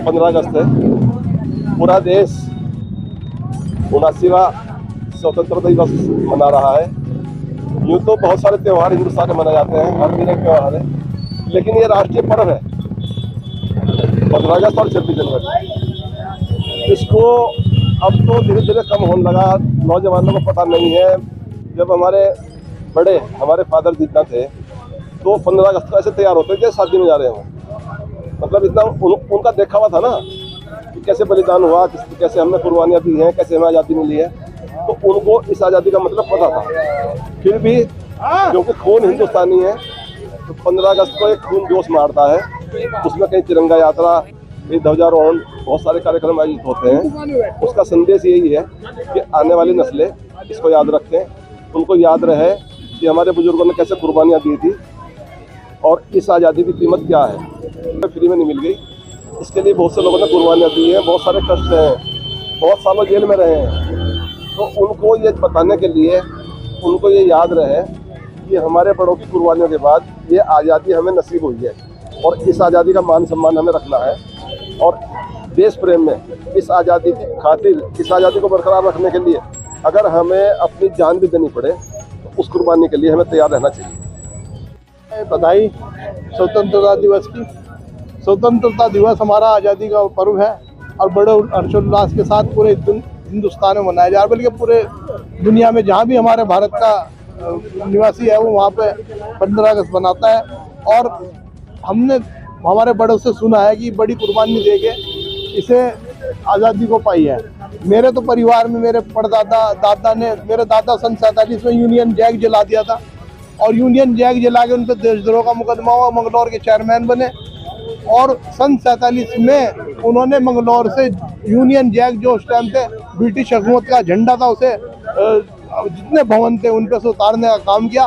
15 अगस्त है। पूरा देश 79वां स्वतंत्रता दिवस मना रहा है। यूँ तो बहुत सारे त्यौहार हिंदुस्तान में मनाए जाते हैं, हर दिन एक त्यौहार है, लेकिन ये राष्ट्रीय पर्व है 15 अगस्त और 26 जनवरी। इसको अब तो धीरे धीरे कम होने लगा, नौजवानों को पता नहीं है। जब हमारे बड़े, हमारे फादर जितना थे, तो 15 अगस्त को ऐसे तैयार होते थे शादी में जा रहे हो। मतलब इतना उनका देखा हुआ था ना कि कैसे बलिदान हुआ, कैसे हमने कुर्बानियाँ दी हैं, कैसे हमें आज़ादी मिली है। तो उनको इस आज़ादी का मतलब पता था। फिर भी क्योंकि खून हिंदुस्तानी है, तो 15 अगस्त को एक खून जोश मारता है। उसमें कहीं तिरंगा यात्रा, कहीं ध्वजारोहण, बहुत सारे कार्यक्रम आयोजित होते हैं। उसका संदेश यही है कि आने वाली नस्लें इसको याद रखें, उनको याद रहे कि हमारे बुजुर्गों ने कैसे कुर्बानियाँ दी थी और इस आज़ादी की कीमत क्या है। फ्री में नहीं मिल गई, इसके लिए बहुत से लोगों ने कुर्बानियाँ दी हैं, बहुत सारे कष्ट हैं, बहुत सालों जेल में रहे हैं। तो उनको ये बताने के लिए, उनको ये याद रहे कि हमारे बड़ों की कुर्बानियों के बाद ये आज़ादी हमें नसीब हुई है और इस आज़ादी का मान सम्मान हमें रखना है। और देश प्रेम में इस आज़ादी की खातिर, इस आज़ादी को बरकरार रखने के लिए अगर हमें अपनी जान भी देनी पड़े, तो उस कुर्बानी के लिए हमें तैयार रहना चाहिए। बधाई स्वतंत्रता दिवस की। स्वतंत्रता दिवस हमारा आज़ादी का पर्व है और बड़े हर्षोल्लास के साथ पूरे हिंदुस्तान में मनाया जा रहा है, बल्कि पूरे दुनिया में जहाँ भी हमारे भारत का निवासी है वो वहाँ पे 15 अगस्त मनाता है। और हमने हमारे बड़ों से सुना है कि बड़ी कुर्बानी दे के इसे आज़ादी को पाई है। मेरे तो परिवार में मेरे मेरे दादा सन 47 में यूनियन जैक जला दिया था और यूनियन जैक जला के उन पर देशद्रोह का मुकदमा हुआ, मंगलौर के चेयरमैन बने और सन 47 में उन्होंने मंगलौर से यूनियन जैक जो उस टाइम पे ब्रिटिश हुकूमत का झंडा था उसे जितने भवन थे उन पर से उतारने का काम किया।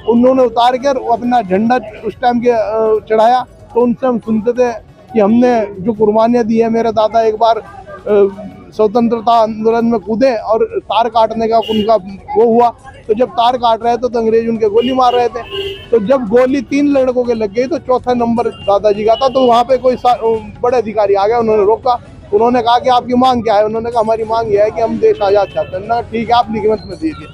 उन्होंने उतार कर अपना झंडा उस टाइम के चढ़ाया। तो उनसे हम सुनते थे कि हमने जो कुर्बानियाँ दी है, मेरे दादा एक बार स्वतंत्रता आंदोलन में कूदे और तार काटने का उनका वो हुआ, तो जब तार काट रहे थे तो अंग्रेज उनके गोली मार रहे थे। तो जब गोली 3 लड़कों के लग गई तो चौथा नंबर दादाजी का था। तो वहाँ पे कोई बड़े अधिकारी आ गए, उन्होंने रोका। उन्होंने कहा कि आपकी मांग क्या है? उन्होंने कहा हमारी मांग यह है कि हम देश आज़ाद चाहते हैं ना। ठीक है, आप लिखित में दीजिए।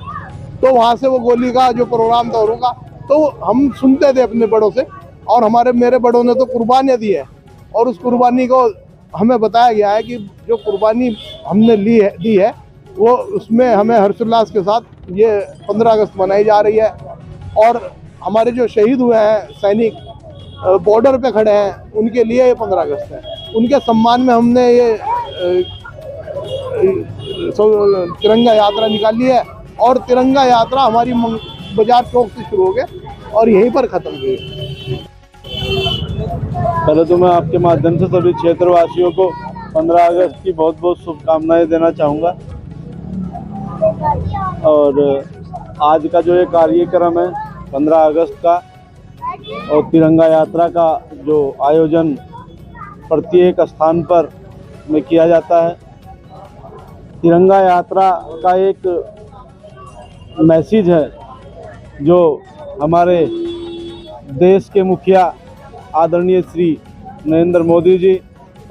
तो वहाँ से वो गोली का जो प्रोग्राम था रुका। तो हम सुनते थे अपने बड़ों से और मेरे बड़ों ने तो कुर्बानियाँ दी है और उस कुर्बानी को हमें बताया गया है कि जो कुर्बानी हमने दी है वो उसमें हमें हर्षोल्लास के साथ ये 15 अगस्त मनाई जा रही है। और हमारे जो शहीद हुए हैं सैनिक बॉर्डर पे खड़े हैं, उनके लिए ये 15 अगस्त है। उनके सम्मान में हमने ये तिरंगा यात्रा निकाली है और तिरंगा यात्रा हमारी बाजार चौक से शुरू हो गई और यहीं पर ख़त्म हुई। पहले तो मैं आपके माध्यम से सभी क्षेत्रवासियों को 15 अगस्त की बहुत बहुत शुभकामनाएं देना चाहूँगा। और आज का जो ये कार्यक्रम है 15 अगस्त का और तिरंगा यात्रा का जो आयोजन प्रत्येक स्थान पर में किया जाता है, तिरंगा यात्रा का एक मैसेज है जो हमारे देश के मुखिया आदरणीय श्री नरेंद्र मोदी जी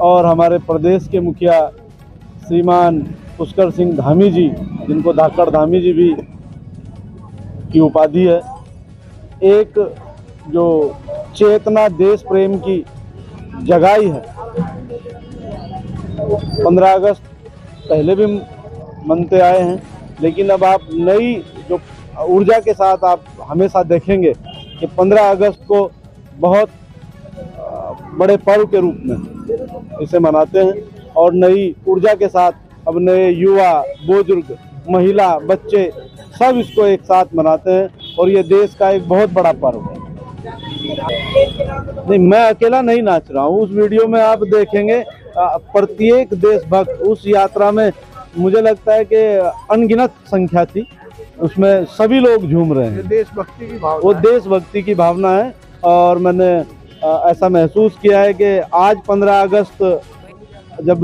और हमारे प्रदेश के मुखिया श्रीमान पुष्कर सिंह धामी जी, जिनको धाकड़ धामी जी भी की उपाधि है, एक जो चेतना देश प्रेम की जगाई है। 15 अगस्त पहले भी मनते आए हैं, लेकिन अब आप नई जो ऊर्जा के साथ आप हमेशा देखेंगे कि 15 अगस्त को बहुत बड़े पर्व के रूप में इसे मनाते हैं और नई ऊर्जा के साथ अब नए युवा, बुजुर्ग, महिला, बच्चे सब इसको एक साथ मनाते हैं और ये देश का एक बहुत बड़ा पर्व है। नहीं, मैं अकेला नहीं नाच रहा हूँ। उस वीडियो में आप देखेंगे प्रत्येक देशभक्त उस यात्रा में, मुझे लगता है कि अनगिनत संख्या थी, उसमें सभी लोग झूम रहे हैं। देशभक्ति की भावना, वो देशभक्ति की भावना है। और मैंने ऐसा महसूस किया है कि आज 15 अगस्त जब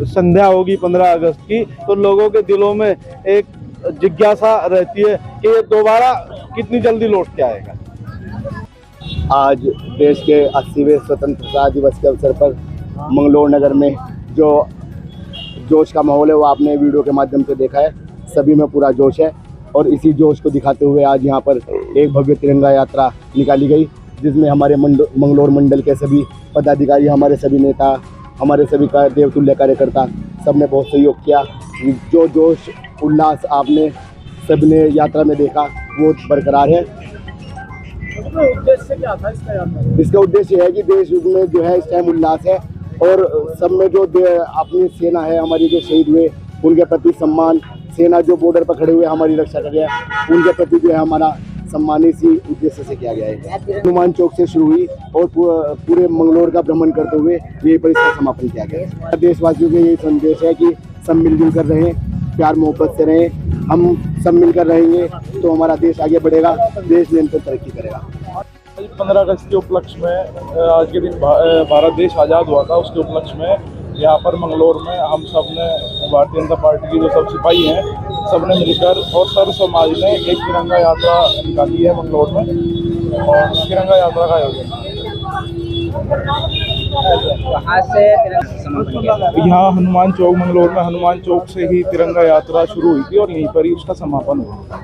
संध्या होगी 15 अगस्त की, तो लोगों के दिलों में एक जिज्ञासा रहती है कि ये दोबारा कितनी जल्दी लौट के आएगा। आज देश के 80वें स्वतंत्रता दिवस के अवसर पर मंगलोर नगर में जो जोश का माहौल है वो आपने वीडियो के माध्यम से देखा है। सभी में पूरा जोश है और इसी जोश को दिखाते हुए आज यहाँ पर एक भव्य तिरंगा यात्रा निकाली गई, जिसमें हमारे मंगलोर मंडल के सभी पदाधिकारी, हमारे सभी नेता, हमारे सभी देवतुल्य कार्यकर्ता सब ने बहुत सहयोग किया। जो जोश उल्लास आपने सबने यात्रा में देखा वो बरकरार है। उद्देश्य क्या था इसका यात्रा? इसका उद्देश्य है कि देश में जो है इस टाइम उल्लास है और सब में जो अपनी सेना है, हमारी जो शहीद हुए उनके प्रति सम्मान, सेना जो बॉर्डर पर खड़े हुए हमारी रक्षा कर रहे हैं उनके प्रति जो है हमारा सम्मान इसी उद्देश्य से किया गया है। हनुमान चौक से शुरू हुई और पूरे मंगलोर का भ्रमण करते हुए यहीं पर इसका समापन किया गया। देशवासियों के ये संदेश है कि सब मिलजुल कर रहें, प्यार मोहब्बत से रहें। हम सब मिलकर रहेंगे तो हमारा देश आगे बढ़ेगा, देश निरंतर तरक्की करेगा। 15 अगस्त के उपलक्ष्य में आज के दिन भारत देश आज़ाद हुआ था, उसके उपलक्ष्य में यहाँ पर मंगलोर में हम सब ने, भारतीय जनता पार्टी की जो सब सिपाही हैं, सब ने मिलकर और सर्व समाज ने एक तिरंगा यात्रा निकाली है मंगलोर में और तिरंगा यात्रा का आयोजन यहाँ हनुमान चौक, मंगलोर में हनुमान चौक से ही तिरंगा यात्रा शुरू हुई थी और यहीं पर ही उसका समापन हुआ।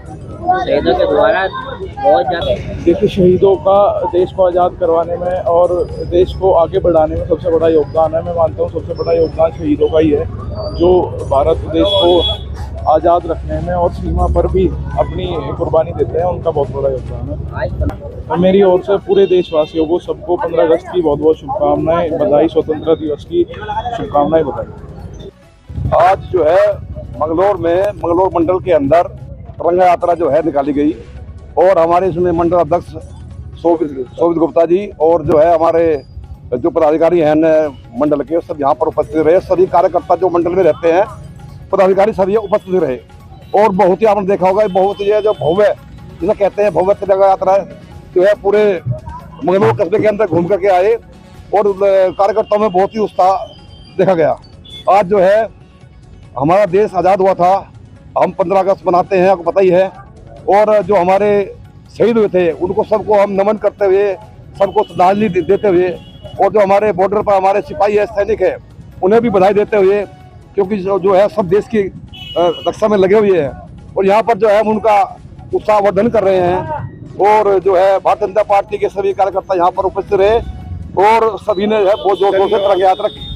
शहीदों के द्वारा बहुत ज़्यादा, देखिए, शहीदों का देश को आज़ाद करवाने में और देश को आगे बढ़ाने में सबसे बड़ा योगदान है। मैं मानता हूँ सबसे बड़ा योगदान शहीदों का ही है, जो भारत देश को आज़ाद रखने में और सीमा पर भी अपनी कुर्बानी देते हैं, उनका बहुत बड़ा योगदान है। और मेरी ओर से पूरे देशवासियों को, सबको 15 अगस्त की बहुत बहुत शुभकामनाएं, बधाई, स्वतंत्रता दिवस की शुभकामनाएं, बधाई। आज जो है मंगलोर में, मंगलोर मंडल के अंदर तिरंगा यात्रा जो है निकाली गई और हमारे इसमें मंडल अध्यक्ष शोभित गुप्ता जी और जो है हमारे जो पदाधिकारी हैं मंडल के, सब यहाँ पर उपस्थित रहे। सभी कार्यकर्ता जो मंडल में रहते हैं, पदाधिकारी सभी उपस्थित रहे और बहुत ही आपने देखा होगा, बहुत ही जो भव्य, जिसे कहते हैं भव्य तिरंगा यात्रा जो है पूरे मंगलोर कस्बे के अंदर घूम करके आए और कार्यकर्ताओं में बहुत ही उत्साह देखा गया। आज जो है हमारा देश आज़ाद हुआ था, हम 15 अगस्त मनाते हैं, आपको पता ही है, और जो हमारे शहीद हुए थे उनको सबको हम नमन करते हुए, सबको श्रद्धांजलि देते हुए, और जो हमारे बॉर्डर पर हमारे सिपाही है, सैनिक है, उन्हें भी बधाई देते हुए, क्योंकि जो है सब देश की रक्षा में लगे हुए हैं और यहाँ पर जो है हम उनका उत्साहवर्धन कर रहे हैं। और जो है भारतीय जनता पार्टी के सभी कार्यकर्ता यहाँ पर उपस्थित रहे और सभी ने जो है बहुत जोर शोर से तिरंगा यात्रा की।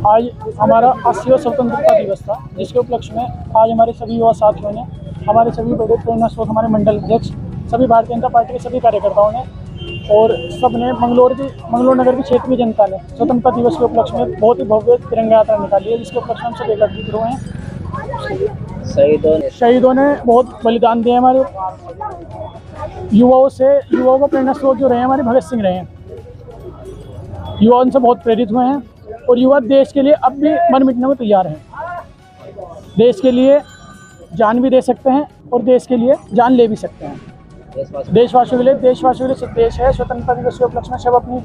आज हमारा 80वां स्वतंत्रता दिवस था, जिसके उपलक्ष्य में आज हमारे सभी युवा साथियों ने, हमारे सभी बड़े प्रेरणा स्रोत, हमारे मंडल अध्यक्ष, सभी भारतीय जनता पार्टी के सभी कार्यकर्ताओं ने और सब ने मंगलोर नगर की क्षेत्रीय जनता ने स्वतंत्रता दिवस के उपलक्ष्य में बहुत ही भव्य तिरंगा यात्रा निकाली है, जिसके उपलक्ष्य हम सब एकत्रित हुए हैं। शहीदों ने बहुत बलिदान दिए। हमारे युवाओं को प्रेरणा स्रोत जो रहे हैं हमारे भगत सिंह रहे हैं, युवा उनसे बहुत प्रेरित हुए हैं और युवा देश के लिए अब भी मर मिटने को तैयार हैं। देश के लिए जान भी दे सकते हैं और देश के लिए जान ले भी सकते हैं। देशवासियों के लिए देश है। स्वतंत्रता दिवस के उपलक्ष्य में सब अपनी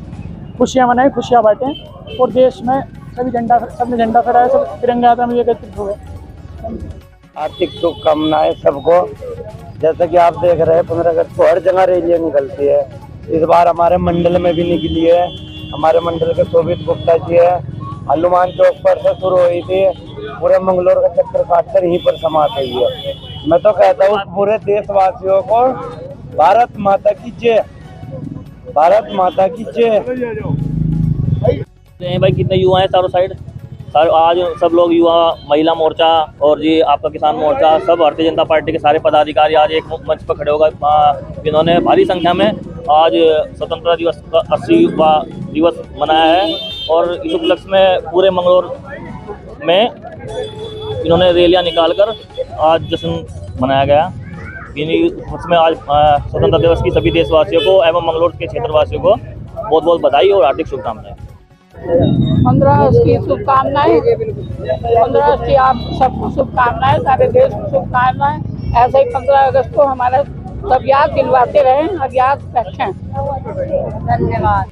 खुशियाँ मनाएं, खुशियाँ बांटें और देश में सबने झंडा फहराया, सब तिरंगा यात्रा में एकत्रित हुए। आर्थिक शुभकामनाएं सबको। जैसे कि आप देख रहे हैं 15 अगस्त को हर जगह रैलियाँ निकलती है, इस बार हमारे मंडल में भी निकली है। हमारे मंडल के शोभित गुप्ता जी है, हनुमान चौक पर से शुरू हुई थी, पूरे मंगलोर का चक्कर काटकर यहीं पर समाप्त हुई है। मैं तो कहता हूँ पूरे देशवासियों को भारत माता की जय, भारत माता की जय। भाई कितने युवा हैं चारों साइड, आज सब लोग युवा, महिला मोर्चा और जी आपका किसान मोर्चा, सब भारतीय जनता पार्टी के सारे पदाधिकारी आज एक मंच पर खड़े होकर इन्होंने भारी संख्या में आज स्वतंत्रता दिवस का 80वां दिवस मनाया है और इस उपलक्ष्य में पूरे मंगलोर में इन्होंने रैलियां निकालकर आज जश्न मनाया गया। इन्हीं उसमें आज स्वतंत्रता दिवस की सभी देशवासियों को एवं मंगलोर के क्षेत्रवासियों को बहुत बहुत बधाई और हार्दिक शुभकामनाएं। 15 अगस्त की शुभकामनाएं, 15 अगस्त की आप सबको शुभकामनाएं, सारे देश को शुभकामनाएं। ऐसे ही 15 अगस्त को हमारा सब याद दिलवाते रहें और याद रखें। धन्यवाद।